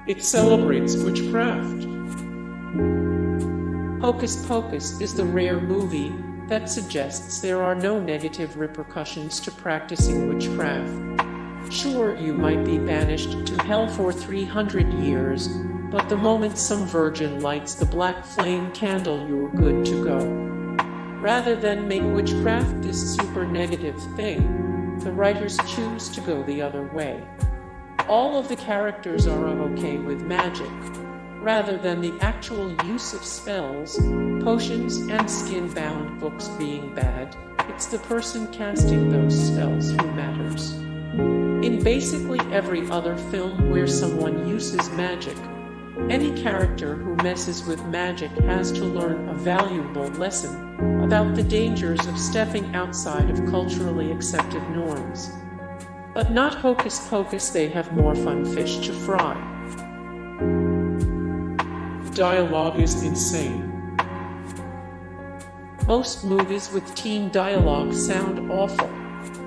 It celebrates witchcraft. Hocus Pocus is the rare movie that suggests there are no negative repercussions to practicing witchcraft. Sure, you might be banished to hell for 300 years, but the moment some virgin lights the black flame candle, you're good to go. Rather than make witchcraft this super negative thing, the writers choose to go the other way. All of the characters are okay with magic. Rather than the actual use of spells, potions, and skin-bound books being bad, it's the person casting those spells who matters. In basically every other film where someone uses magic, any character who messes with magic has to learn a valuable lesson about the dangers of stepping outside of culturally accepted norms. But not Hocus Pocus, they have more fun fish to fry. Dialogue is insane. Most movies with teen dialogue sound awful,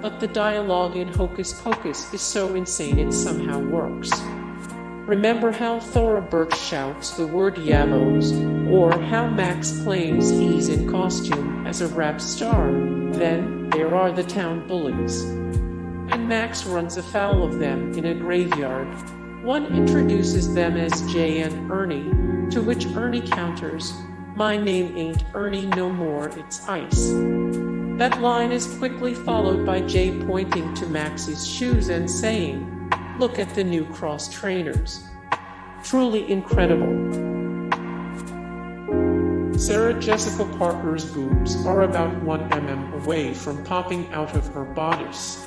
but the dialogue in Hocus Pocus is so insane it somehow works. Remember how Thora Birch shouts the word yabos, or how Max claims he's in costume as a rap star? Then, there are the town bullies. And Max runs afoul of them in a graveyard. One introduces them as Jay and Ernie, to which Ernie counters, "My name ain't Ernie no more, it's Ice." That line is quickly followed by Jay pointing to Max's shoes and saying, "Look at the new cross trainers." Truly incredible. Sarah Jessica Parker's boobs are about 1 mm away from popping out of her bodice.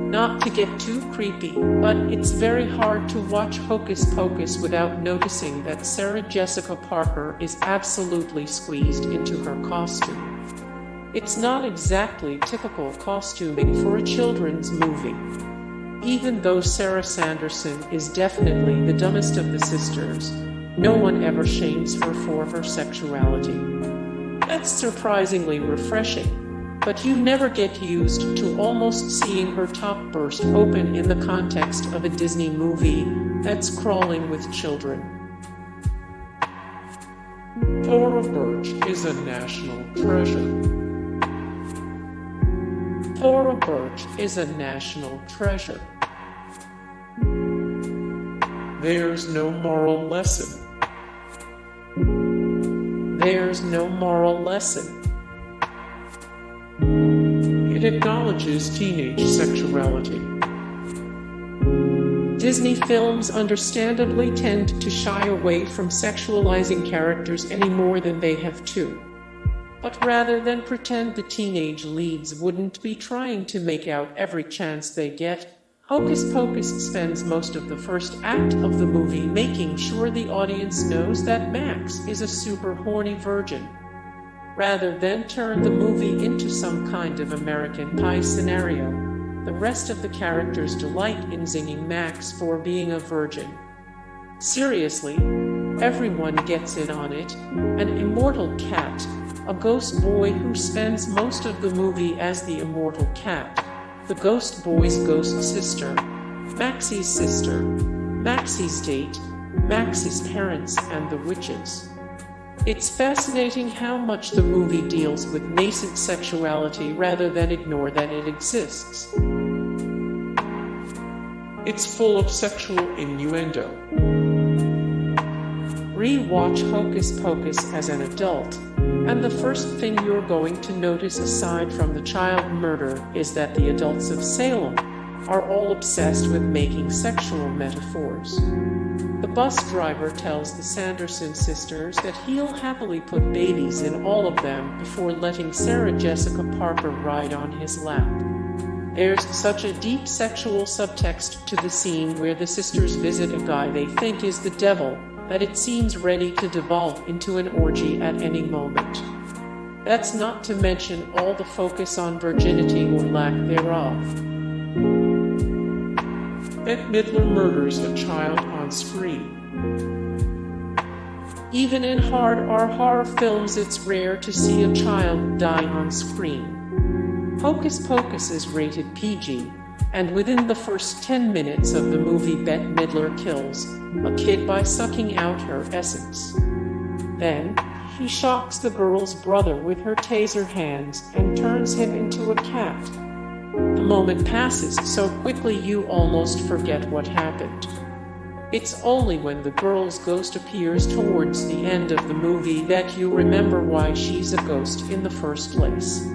Not to get too creepy, but it's very hard to watch Hocus Pocus without noticing that Sarah Jessica Parker is absolutely squeezed into her costume. It's not exactly typical costuming for a children's movie. Even though Sarah Sanderson is definitely the dumbest of the sisters, no one ever shames her for her sexuality. That's surprisingly refreshing. But you never get used to almost seeing her top burst open in the context of a Disney movie that's crawling with children. Thora Birch is a national treasure. Thora Birch is a national treasure. There's no moral lesson. There's no moral lesson. It acknowledges teenage sexuality. Disney films understandably tend to shy away from sexualizing characters any more than they have to. But rather than pretend the teenage leads wouldn't be trying to make out every chance they get, Hocus Pocus spends most of the first act of the movie making sure the audience knows that Max is a super horny virgin. Rather than turn the movie into some kind of American Pie scenario, the rest of the characters delight in zinging Max for being a virgin. Seriously, everyone gets in on it. An immortal cat, a ghost boy who spends most of the movie as the immortal cat, the ghost boy's ghost sister, Maxie's date, Maxie's parents, and the witches. It's fascinating how much the movie deals with nascent sexuality rather than ignore that it exists. It's full of sexual innuendo. Re-watch Hocus Pocus as an adult, and the first thing you're going to notice aside from the child murder is that the adults of Salem are all obsessed with making sexual metaphors. The bus driver tells the Sanderson sisters that he'll happily put babies in all of them before letting Sarah Jessica Parker ride on his lap. There's such a deep sexual subtext to the scene where the sisters visit a guy they think is the devil that it seems ready to devolve into an orgy at any moment. That's not to mention all the focus on virginity or lack thereof. Bette Midler murders a child on screen. Even in hard R horror films, it's rare to see a child die on screen. Hocus Pocus is rated PG, and within the first 10 minutes of the movie, Bette Midler kills a kid by sucking out her essence. Then, she shocks the girl's brother with her taser hands and turns him into a cat. The moment passes so quickly you almost forget what happened. It's only when the girl's ghost appears towards the end of the movie that you remember why she's a ghost in the first place.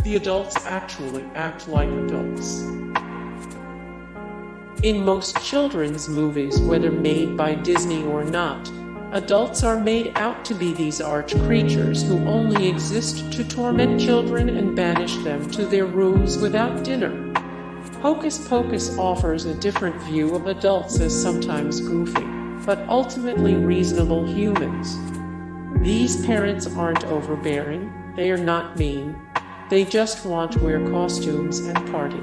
The adults actually act like adults. In most children's movies, whether made by Disney or not, adults are made out to be these arch creatures who only exist to torment children and banish them to their rooms without dinner. Hocus Pocus offers a different view of adults as sometimes goofy, but ultimately reasonable humans. These parents aren't overbearing, they are not mean, they just want to wear costumes and party.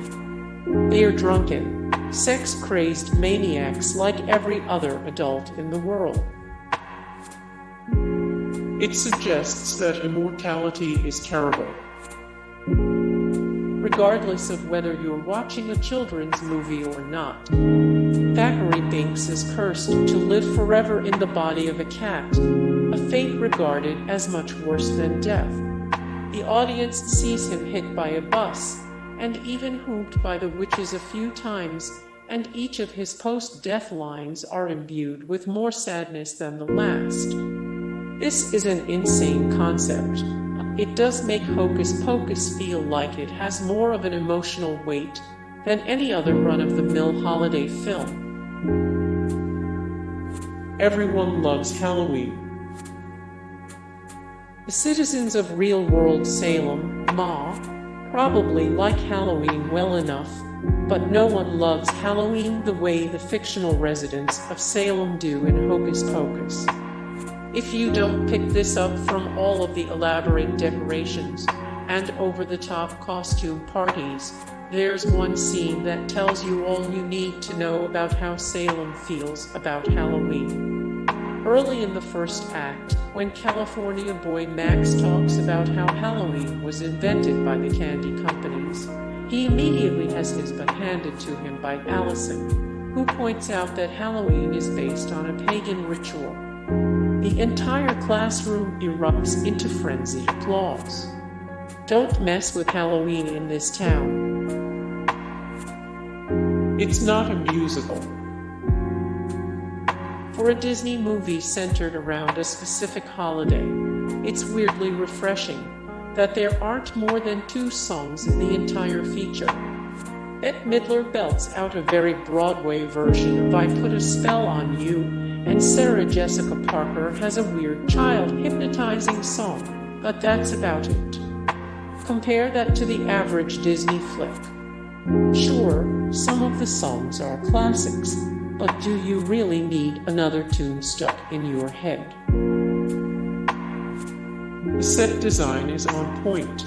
They are drunken, sex-crazed maniacs like every other adult in the world. It suggests that immortality is terrible. Regardless of whether you're watching a children's movie or not, Thackeray Binks is cursed to live forever in the body of a cat, a fate regarded as much worse than death. The audience sees him hit by a bus, and even hooped by the witches a few times, and each of his post-death lines are imbued with more sadness than the last. This is an insane concept. It does make Hocus Pocus feel like it has more of an emotional weight than any other run-of-the-mill holiday film. Everyone loves Halloween. The citizens of real-world Salem, Ma, probably like Halloween well enough, but no one loves Halloween the way the fictional residents of Salem do in Hocus Pocus. If you don't pick this up from all of the elaborate decorations and over-the-top costume parties, there's one scene that tells you all you need to know about how Salem feels about Halloween. Early in the first act, when California boy Max talks about how Halloween was invented by the candy companies, he immediately has his butt handed to him by Allison, who points out that Halloween is based on a pagan ritual. The entire classroom erupts into frenzied applause. Don't mess with Halloween in this town. It's not a musical. For a Disney movie centered around a specific holiday, it's weirdly refreshing that there aren't more than 2 songs in the entire feature. Bette Midler belts out a very Broadway version of I Put a Spell on You, and Sarah Jessica Parker has a weird child hypnotizing song, but that's about it. Compare that to the average Disney flick. Sure, some of the songs are classics, but do you really need another tune stuck in your head? The set design is on point.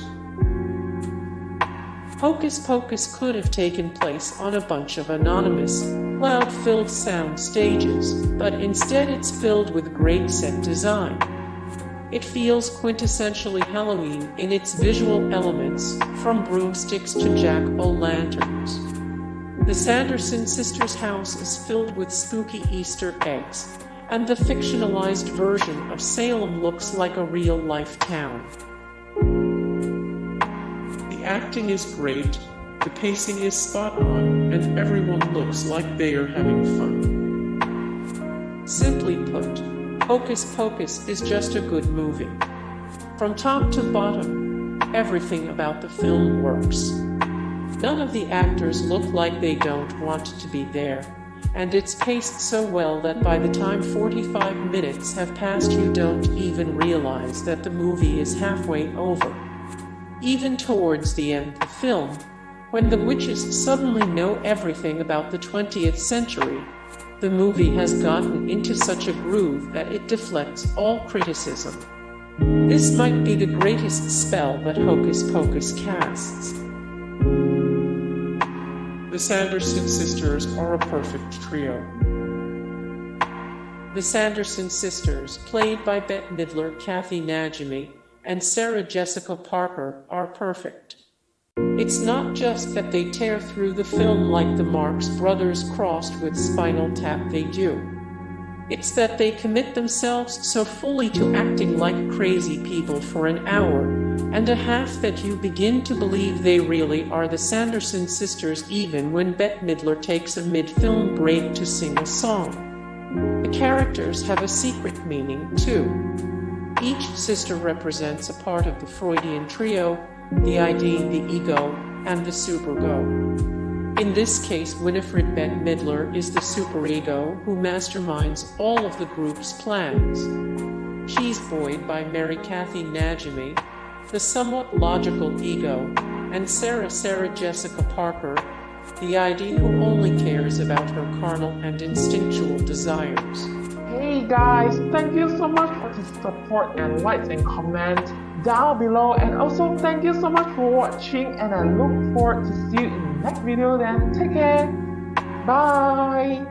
Hocus Pocus could have taken place on a bunch of anonymous, cloud-filled sound stages, but instead it's filled with great set design. It feels quintessentially Halloween in its visual elements, from broomsticks to jack-o'-lanterns. The Sanderson sisters' house is filled with spooky Easter eggs, and the fictionalized version of Salem looks like a real-life town. The acting is great, the pacing is spot on, and everyone looks like they are having fun. Simply put, Hocus Pocus is just a good movie. From top to bottom, everything about the film works. None of the actors look like they don't want to be there, and it's paced so well that by the time 45 minutes have passed you don't even realize that the movie is halfway over. Even towards the end of the film, when the witches suddenly know everything about the 20th century, the movie has gotten into such a groove that it deflects all criticism. This might be the greatest spell that Hocus Pocus casts. The Sanderson sisters are a perfect trio. The Sanderson sisters, played by Bette Midler, Kathy Najimy, and Sarah Jessica Parker, are perfect. It's not just that they tear through the film like the Marx Brothers crossed with Spinal Tap they do. It's that they commit themselves so fully to acting like crazy people for an hour and a half that you begin to believe they really are the Sanderson sisters, even when Bette Midler takes a mid-film break to sing a song. The characters have a secret meaning, too. Each sister represents a part of the Freudian trio, the ID, the ego, and the superego. In this case, Winifred Bette Midler is the superego who masterminds all of the group's plans. She's buoyed by Mary Cathy Najimy, the somewhat logical ego, and Sarah Jessica Parker, the ID who only cares about her carnal and instinctual desires. Hey guys, thank you so much for the support and likes and comments down below, and also thank you so much for watching, and I look forward to see you in the next video. Then take care, bye.